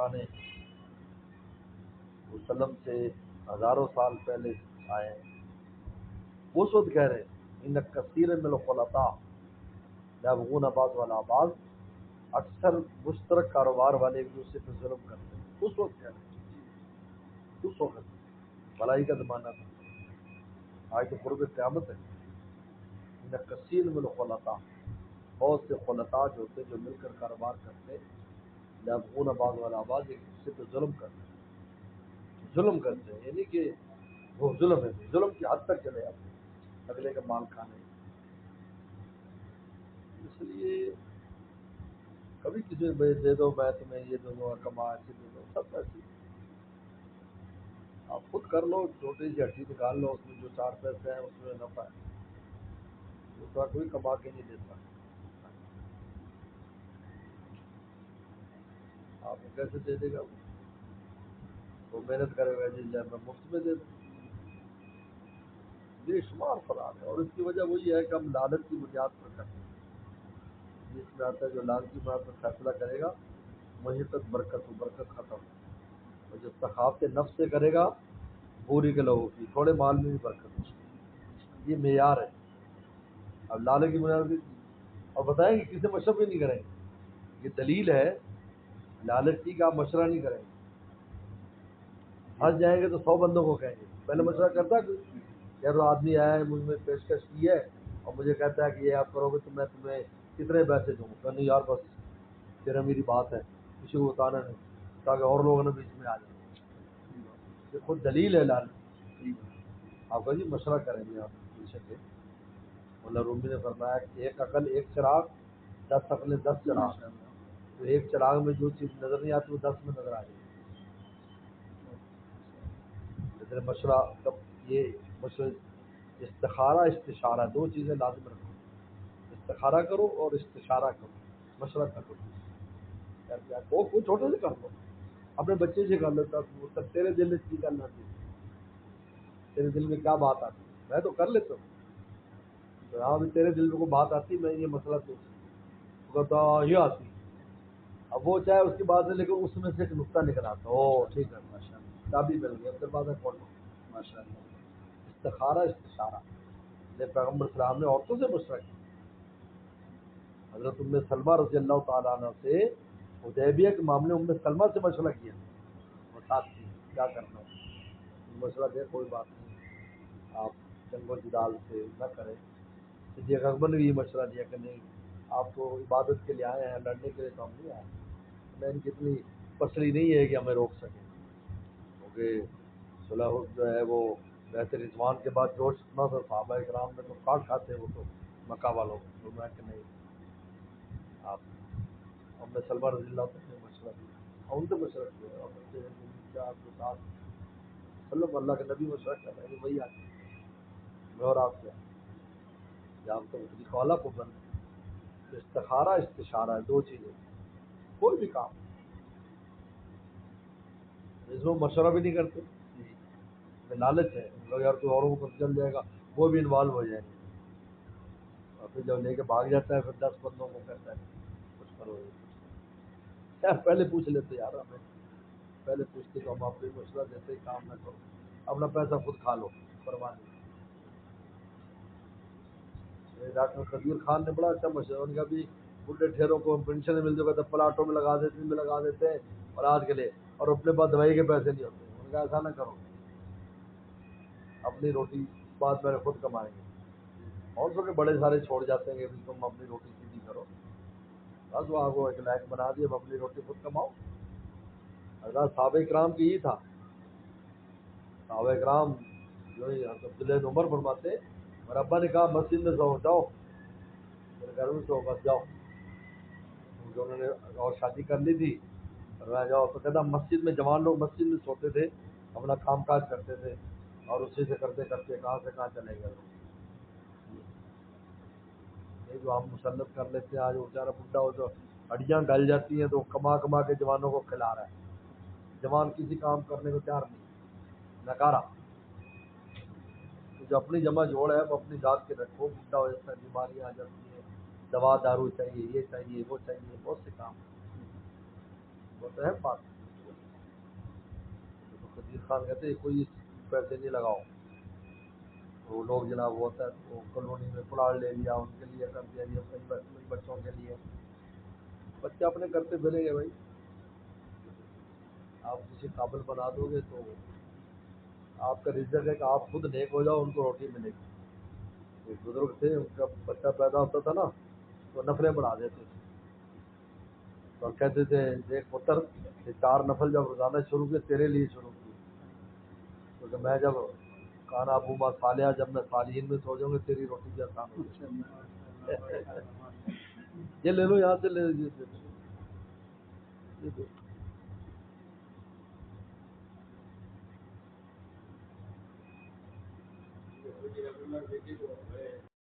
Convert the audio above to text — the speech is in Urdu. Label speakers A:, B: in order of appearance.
A: پرانے وسلم سے ہزاروں سال پہلے آئے ہیں، وہ اس وقت کہہ رہے ہیں ان کثیر من الخلطاء یبغون بعض بعض، اکثر مشترک کاروبار والے ایک دوسرے پہ ظلم کرتے ہیں. اس وقت کہہ رہے ہیں، اس وقت بھلائی کا زمانہ تھا. آج تو قرب قیامت ہے. ان کثیر من الخلطاء، بہت سے خلطاء جو ہوتے جو مل کر کاروبار کرتے، یبغون بعض بعض، ایک دوسرے پہ ظلم کرتے ہیں. یعنی کہ وہ ظلم ہے، ظلم کی حد تک چلے آتے ہیں اگلے کا مال کھانے. اس لیے کبھی کسی میں دے دو، میں تمہیں یہ دوں گا، کما ایسے دے دو، سب ایسے آپ خود کر لو. چھوٹی سی ہڈی نکال لو، اس میں جو 4 پیسے ہیں اس میں نفع ہے. دوسرا کوئی کما کے نہیں دیتا. آپ کو کیسے دے دے گا؟ وہ محنت کرے گا جی میں مفت میں دے دوں. بے شمار فرار ہے، اور اس کی وجہ وہی ہے کہ ہم لالچ کی بنیاد پر کرتے ہیں. جس میں آتا ہے جو لالچ کی بنیاد پر فیصلہ کرے گا وہیں تک برکت ختم. اور جو سخاوت نفس سے کرے گا بوری کے لوگوں کی، تھوڑے مال میں بھی برکت ہوگی. یہ معیار ہے. اب لالچ کی بنیاد پر اور بتائیں کہ کسی مشورہ بھی نہیں کریں گے. یہ دلیل ہے لالچ کی کہ آپ مشورہ نہیں کریں گے. پھنس جائیں گے تو 100 بندوں کو کہیں گے. پہلے مشورہ کرتا ہے یار وہ آدمی آیا ہے، مجھ میں پیشکش کی ہے اور مجھے کہتا ہے کہ یہ آپ کرو گے تو میں تمہیں کتنے پیسے دوں گا. نہیں یار بس تیرا میری بات ہے، کسی کو بتانا نہیں تاکہ اور لوگوں نے بیچ میں آ جائیں. یہ خود دلیل ہے لالچ. آپ کا جی مشورہ کریں گے آپ پیچھے سے. مولا رومی نے فرمایا کہ ایک عقل ایک چراغ، 10 عقلیں 10 چراغ. تو ایک چراغ میں جو چیز نظر نہیں آتی وہ 10 میں نظر آ جائے. لیکن مشورہ یہ مشورہ استخارہ استشارہ 2 چیزیں لازم رکھو. استخارہ کرو اور استشارہ کرو، مشورہ کرو. وہ کوئی چھوٹے سے کر لو، اپنے بچے سے کر لیتا تب تیرے دل میں کی کرنا چاہیے، تیرے دل میں کیا بات آتی. میں تو کر لیتا ہوں. ہاں بھی تیرے دل میں کوئی بات آتی، میں یہ مسئلہ کہتا یہ آتی. اب وہ چاہے اس کی بات ہے لیکن اس میں سے ایک نقطہ نکل آتا. او ٹھیک ہے ماشاء اللہ، چابی مل گئی، اب پھر بات ہے کھول لو. ماشاء اللہ. استخارہ استشارہ. پیغمبر اسلام نے عورتوں سے مشورہ کیا. حضرت ام سلمہ رضی اللہ تعالیٰ عنہ سے حدیبیہ کے معاملے ام سلمہ سے مشورہ کیا. وہ ساتھ تھی کیا کرنا ہے. مشورہ دیا کوئی بات نہیں، آپ جنگ و جدال سے نہ کریں. صدیق اکبر نے یہ مشورہ دیا کہ نہیں، آپ تو عبادت کے لیے آئے ہیں، لڑنے کے لیے تو ہم نہیں آئے. میں ان کی اتنی پسری نہیں ہے کہ ہمیں روک سکیں. کیونکہ صلح جو ہے وہ بیعت رضوان کے بعد جوش اتنا تھا، صحابہ کرام میں تو کاٹ کھاتے وہ تو مکہ والوں تو میں کہ نہیں. آپ ام سلمہ رضی اللہ عنہ نے مشورہ دیا اور ان سے مشورہ کیا اور بچے کیا آپ کے ساتھ سلم اللہ کے نبی مشورہ کر رہے ہیں وہی آتے میں اور آپ کیا یا آپ تو خالہ کو بند. استخارہ استشارہ 2 چیزیں. کوئی بھی کام اس میں مشورہ بھی نہیں کرتے. لالچ ہے لوگ یار کوئی اوروں کو پتہ چل جائے گا وہ بھی انوالو ہو جائیں گے. اور پھر جب لے کے بھاگ جاتا ہے پھر 10 بندوں کو کہتا ہے کچھ کرو یار پہلے پوچھ لیتے یار ہمیں پہلے پوچھتے تو ہم آپ کو مشورہ دیتے کام نہ کرو، اپنا پیسہ خود کھا لو پرواہ نہیں. ڈاکٹر قدیر خان نے بڑا اچھا مشورہ ان کا بھی بڈھے ٹھہروں کو پینشن مل جائے تو پلاٹوں میں لگا دیتے میں لگا دیتے ہیں اور آج کے لیے اور اپنے پاس دوائی کے پیسے نہیں ہوتے. ان کا ایسا نہ کرو، اپنی روٹی بعد میں خود کمائیں گے. اور سو کے بڑے سارے چھوڑ جاتے ہیں کہ تم اپنی روٹی سیدھی کرو. بس وہ آپ کو ایک لائق بنا دیے اب اپنی روٹی خود کماؤ. حضرت صحابہ کرام کی ہی تھا. صحابہ کرام جو عبداللہ بن عمر فرماتے اور ابا نے کہا مسجد میں سو جاؤ، میرے گھر میں سو بس جاؤ. کیونکہ انہوں نے اور شادی کر لی تھی اور جاؤ تو کہتا مسجد میں جوان لوگ مسجد میں سوتے تھے، اپنا کام کاج کرتے تھے اور اسی سے کرتے کرتے کہاں سے کہاں چلے گئے. یہ جو ہم مسلط کر لیتے ہیں آج وہ بیچارہ بڈھا ہو تو ہڈیاں گل جاتی ہیں تو کما کما کے جوانوں کو کھلا رہا ہے. جوان کسی کام کرنے کو تیار نہیں، نکارا. جو اپنی جمع جوڑ ہے وہ اپنی ذات کے رکھو. بڈھا ہو جاتا ہے، بیماریاں آ جاتی ہیں، دوا دارو چاہیے، یہ چاہیے وہ چاہیے، بہت سے کام. وہ تو ہے بات. وزیر خان کہتے ہیں کوئی پیسے نہیں لگاؤ. وہ لوگ جناب وہ ہوتا ہے وہ کالونی میں پلاٹ لے لیا ان کے لیے کر دیا یہ بچوں کے لیے. بچے اپنے کرتے پھریں گے بھائی. آپ کسی قابل بنا دو گے تو آپ کا رزق ہے کہ آپ خود نیک ہو جاؤ ان کو روٹی ملے گی. ایک بزرگ تھے ان کا بچہ پیدا ہوتا تھا نا تو نفلیں بڑھا دیتے تھے اور کہتے تھے دیکھ پتر یہ 4 نفل جب روزانہ شروع کیے تیرے لیے شروع کی کیونکہ میں جب کانا ابو ماں صالحہ جب میں صالحین میں سو جاؤں گا تیری روٹی بھی آسان ہو جائے. یہ لے لو یہاں سے لے لیجیے.